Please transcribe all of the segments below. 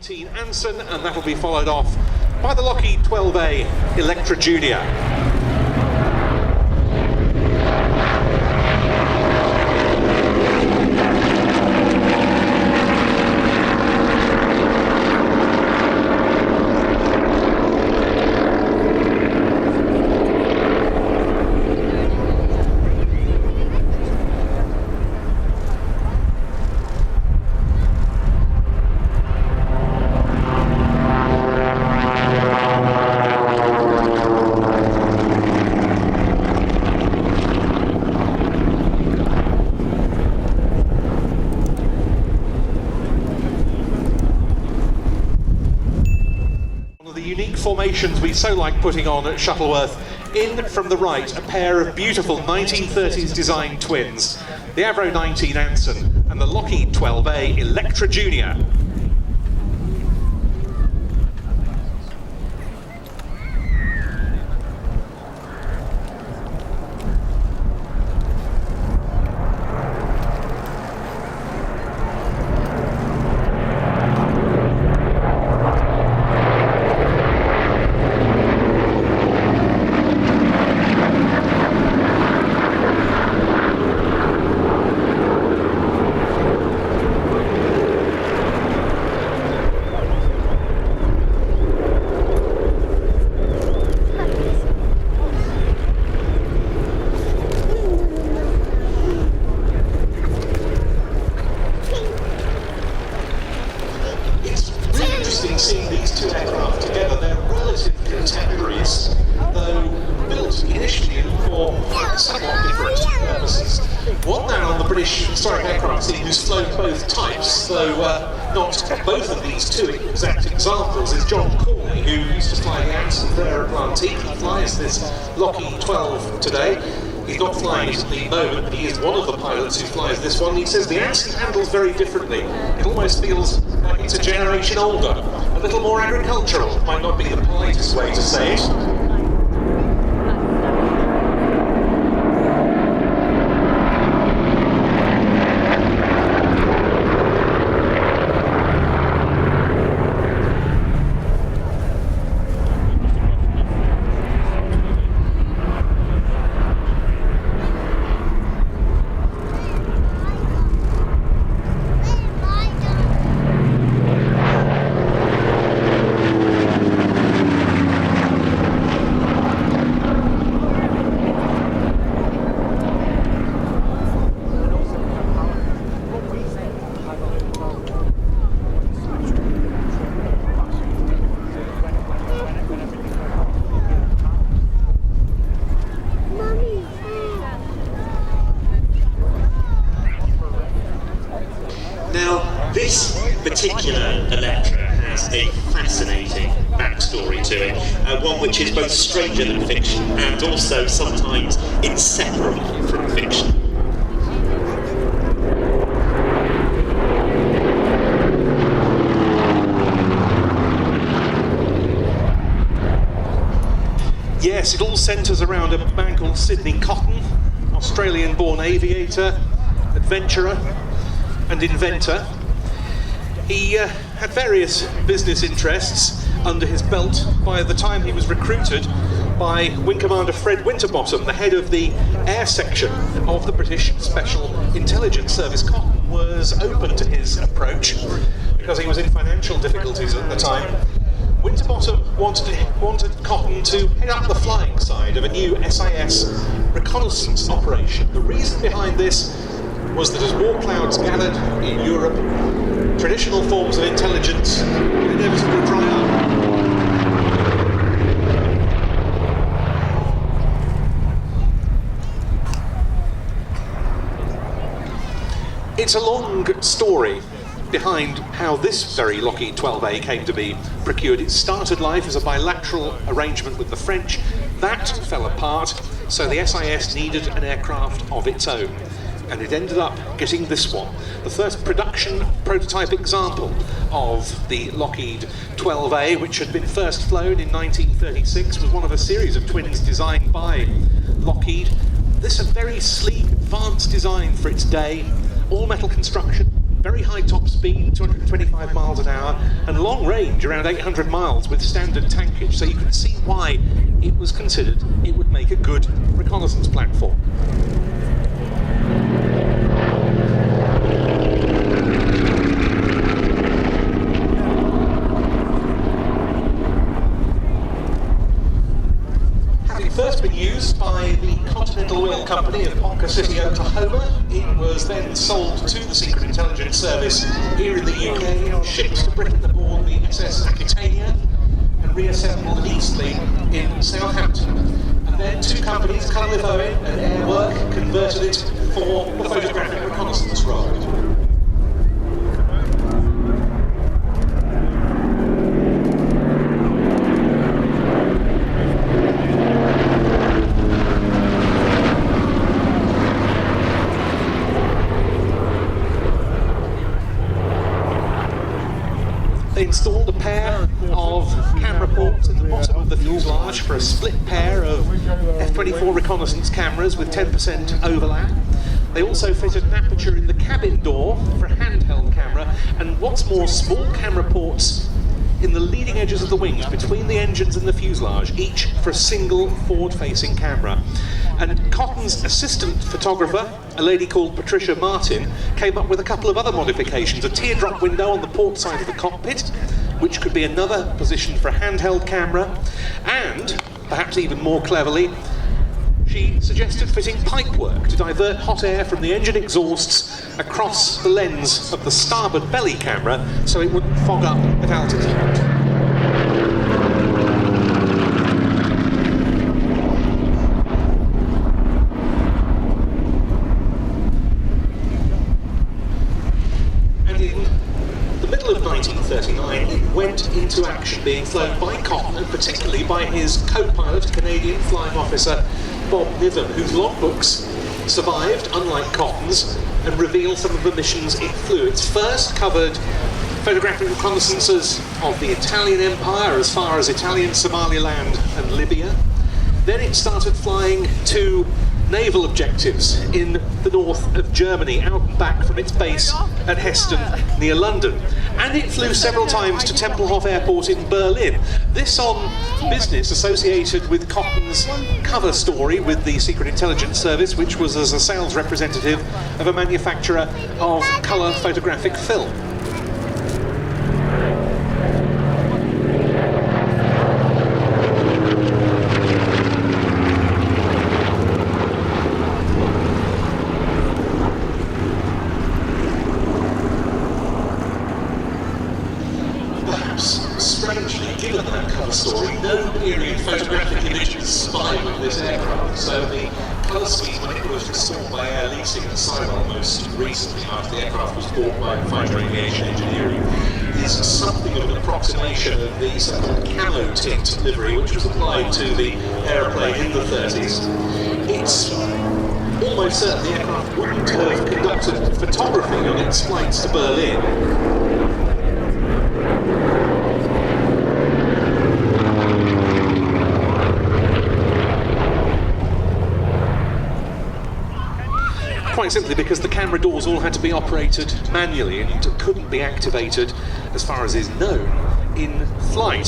Aviation Anson, and that will be followed off by the Lockheed 12A Electra Junior. Unique formations we so like putting on at Shuttleworth. In from the right, a pair of beautiful 1930s design twins, the Avro 19 Anson and the Lockheed 12A Electra Junior. Seeing these two aircraft together, they're relative contemporaries, though built initially for somewhat different purposes. One man on the British historic aircraft scene who's flown both types, though not both of these two exact examples, is John Corley, who used to fly the Anson for Aeroplantique. He flies this Lockheed 12 today. He's not flying it at the moment, but he is one of the pilots who flies this one. He says the Anson handles very differently. It almost feels like it's a generation older, a little more agricultural. Might not be the politest way to say it. This particular Electra has a fascinating backstory to it, one which is both stranger than fiction and also sometimes inseparable from fiction. Yes, it all centres around a man called Sidney Cotton, Australian-born aviator, adventurer and inventor. He had various business interests under his belt by the time he was recruited by Wing Commander Fred Winterbottom, the head of the air section of the British Special Intelligence Service. Cotton was open to his approach because he was in financial difficulties at the time. Winterbottom wanted Cotton to head up the flying side of a new SIS reconnaissance operation. The reason behind this was that as war clouds gathered in Europe, traditional forms of intelligence would inevitably dry up. It's a long story behind how this very Lockheed 12A came to be procured. It started life as a bilateral arrangement with the French. That fell apart, so the SIS needed an aircraft of its own. And it ended up getting this one. The first production prototype example of the Lockheed 12A, which had been first flown in 1936, was one of a series of twins designed by Lockheed. This is a very sleek, advanced design for its day, all metal construction, very high top speed, 225 miles an hour, and long range, around 800 miles with standard tankage, so you can see why it was considered it would make a good reconnaissance platform. First been used by the Continental Oil Company of Ponca City, Oklahoma. It was then sold to the Secret Intelligence Service here in the UK, shipped to Britain aboard the SS Aquitania, and reassembled at Eastleigh in Southampton. And then two companies, Cunliffe Owen and Airwork, converted it for the photographic reconnaissance role. They installed a pair of camera ports at the bottom of the fuselage for a split pair of F-24 reconnaissance cameras with 10% overlap. They also fitted an aperture in the cabin door for a handheld camera, and what's more, small camera ports in the leading edges of the wings between the engines and the fuselage, each for a single forward-facing camera. And Cotton's assistant photographer, a lady called Patricia Martin, came up with a couple of other modifications. A teardrop window on the port side of the cockpit, which could be another position for a handheld camera, and, perhaps even more cleverly, she suggested fitting pipework to divert hot air from the engine exhausts across the lens of the starboard belly camera so it wouldn't fog up at altitude. Of 1939, it went into action, being flown by Cotton, and particularly by his co-pilot, Canadian flying officer Bob Niven, whose logbooks survived, unlike Cotton's, and reveal some of the missions it flew. Its first covered photographic reconnaissances of the Italian Empire as far as Italian Somaliland and Libya. Then it started flying to naval objectives in the north of Germany, out and back from its base at Heston near London. And it flew several times to Tempelhof Airport in Berlin. This on business associated with Cotton's cover story with the Secret Intelligence Service, which was as a sales representative of a manufacturer of colour photographic film. Strangely, given that cover story, no period photographic images survive of this aircraft, so the colour scheme, when it was restored by Air Leasing at Sywell most recently after the aircraft was bought by Fighter Aviation Engineering, is something of an approximation of the so-called camo tint livery which was applied to the aeroplane in the 30s. It's almost certain the aircraft wouldn't have conducted photography on its flights to Berlin. Quite simply because the camera doors all had to be operated manually and couldn't be activated, as far as is known, in flight.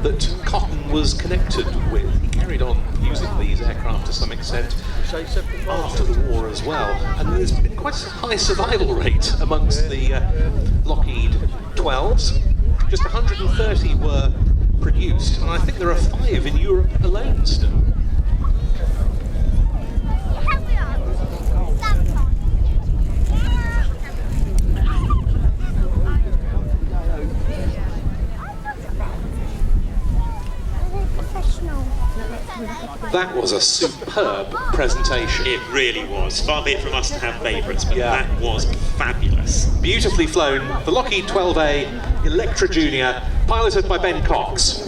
That Cotton was connected with. He carried on using these aircraft to some extent after the war as well, and there's been quite a high survival rate amongst the Lockheed 12s. Just 130 were produced, and I think there are 5 in Europe alone still. That was a superb presentation. It really was. Far be it from us to have favourites, but that was fabulous. Beautifully flown, the Lockheed 12A Electra Junior, piloted by Ben Cox.